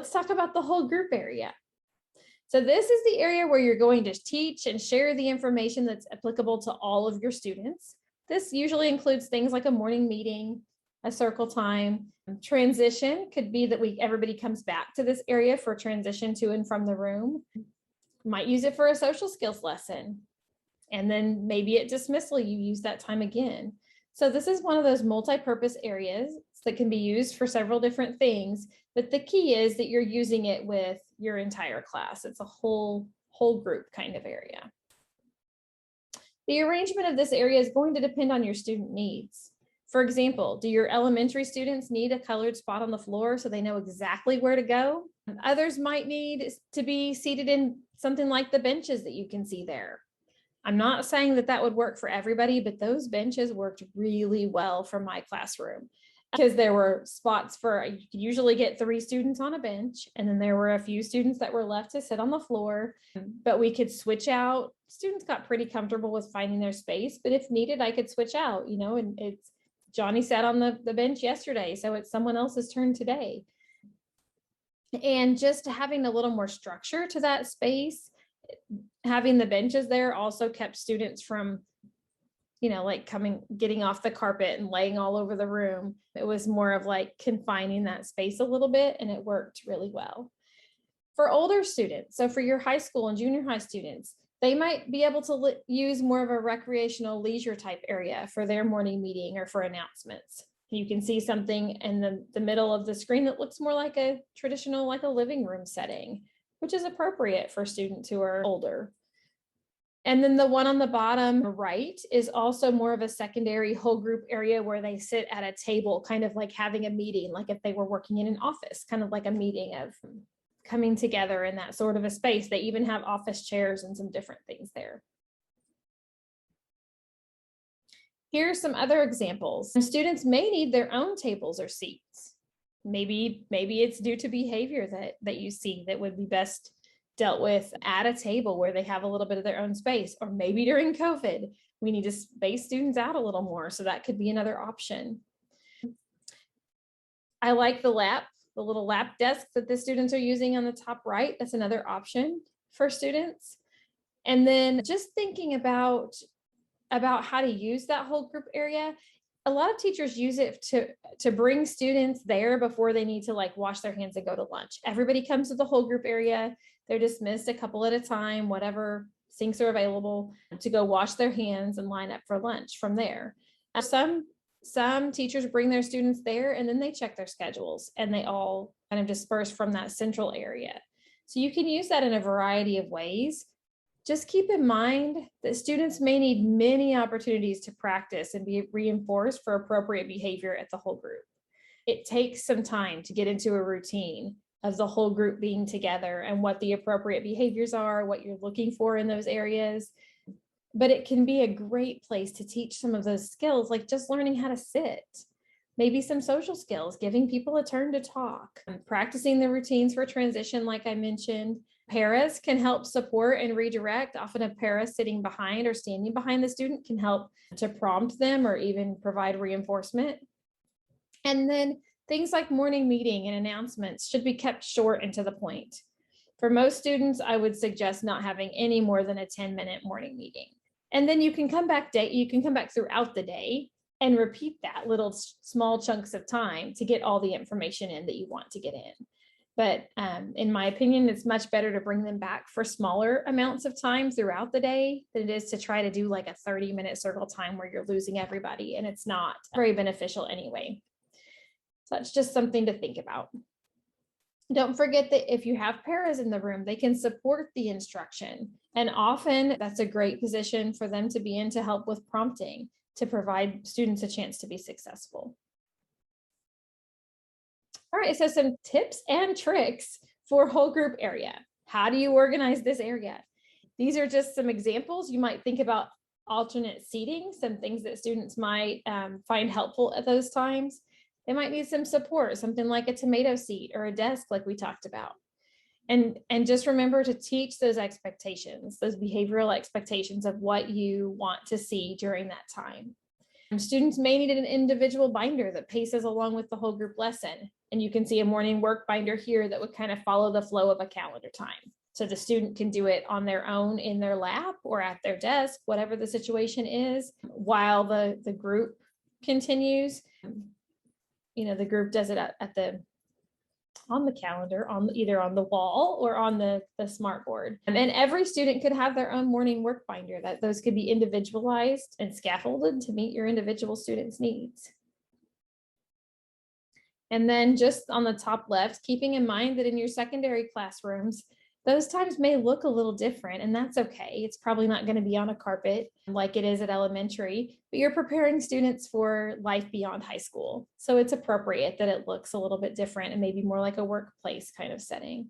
let's talk about the whole group area. So this is the area where you're going to teach and share the information that's applicable to all of your students. This usually includes things like a morning meeting, a circle time. Transition could be that everybody comes back to this area for transition to and from the room. Might use it for a social skills lesson. And then maybe at dismissal, you use that time again. So this is one of those multi-purpose areas that can be used for several different things, but the key is that you're using it with your entire class. It's a whole group kind of area. The arrangement of this area is going to depend on your student needs. For example, do your elementary students need a colored spot on the floor so they know exactly where to go? Others might need to be seated in something like the benches that you can see there. I'm not saying that that would work for everybody, but those benches worked really well for my classroom because there were spots for, you could usually get 3 students on a bench, and then there were a few students that were left to sit on the floor, but we could switch out. Students got pretty comfortable with finding their space, but if needed, I could switch out, and it's Johnny sat on the bench yesterday, so it's someone else's turn today. And just having a little more structure to that space, having the benches there also kept students from, like getting off the carpet and laying all over the room. It was more of like confining that space a little bit, and it worked really well. For older students, so for your high school and junior high students, they might be able to use more of a recreational leisure type area for their morning meeting or for announcements. You can see something in the middle of the screen that looks more like a traditional, like a living room setting, which is appropriate for students who are older. And then the one on the bottom right is also more of a secondary whole group area where they sit at a table, kind of like having a meeting, like if they were working in an office, kind of like a meeting of coming together in that sort of a space. They even have office chairs and some different things there. Here are some other examples. Students may need their own tables or seats. Maybe it's due to behavior that you see that would be best dealt with at a table where they have a little bit of their own space, or maybe during COVID, we need to space students out a little more. So that could be another option. I like the little lap desk that the students are using on the top right. That's another option for students. And then just thinking about how to use that whole group area. A lot of teachers use it to bring students there before they need to wash their hands and go to lunch. Everybody comes to the whole group area. They're dismissed a couple at a time, whatever sinks are available, to go wash their hands and line up for lunch from there. Some teachers bring their students there and then they check their schedules and they all kind of disperse from that central area. So you can use that in a variety of ways. Just keep in mind that students may need many opportunities to practice and be reinforced for appropriate behavior at the whole group. It takes some time to get into a routine of the whole group being together and what the appropriate behaviors are, what you're looking for in those areas. But it can be a great place to teach some of those skills, like just learning how to sit, maybe some social skills, giving people a turn to talk, practicing the routines for transition, like I mentioned. Paras can help support and redirect. Often a para sitting behind or standing behind the student can help to prompt them or even provide reinforcement. And then things like morning meeting and announcements should be kept short and to the point. For most students, I would suggest not having any more than a 10-minute morning meeting. And then you can come back throughout the day and repeat that little small chunks of time to get all the information in that you want to get in. But in my opinion, it's much better to bring them back for smaller amounts of time throughout the day than it is to try to do like a 30-minute circle time where you're losing everybody, and it's not very beneficial anyway. So that's just something to think about. Don't forget that if you have paras in the room, they can support the instruction. And often that's a great position for them to be in to help with prompting, to provide students a chance to be successful. All right, so some tips and tricks for whole group area. How do you organize this area? These are just some examples. You might think about alternate seating, some things that students might find helpful at those times. They might need some support, something like a tomato seat or a desk like we talked about. And just remember to teach those expectations, those behavioral expectations of what you want to see during that time. Students may need an individual binder that paces along with the whole group lesson. And you can see a morning work binder here that would kind of follow the flow of a calendar time. So the student can do it on their own in their lap or at their desk, whatever the situation is, while the group continues. The group does it on the calendar, either on the wall or on the smart board. And every student could have their own morning work binder, that those could be individualized and scaffolded to meet your individual students' needs. And then just on the top left, keeping in mind that in your secondary classrooms, those times may look a little different, and that's okay. It's probably not going to be on a carpet like it is at elementary, but you're preparing students for life beyond high school. So it's appropriate that it looks a little bit different and maybe more like a workplace kind of setting.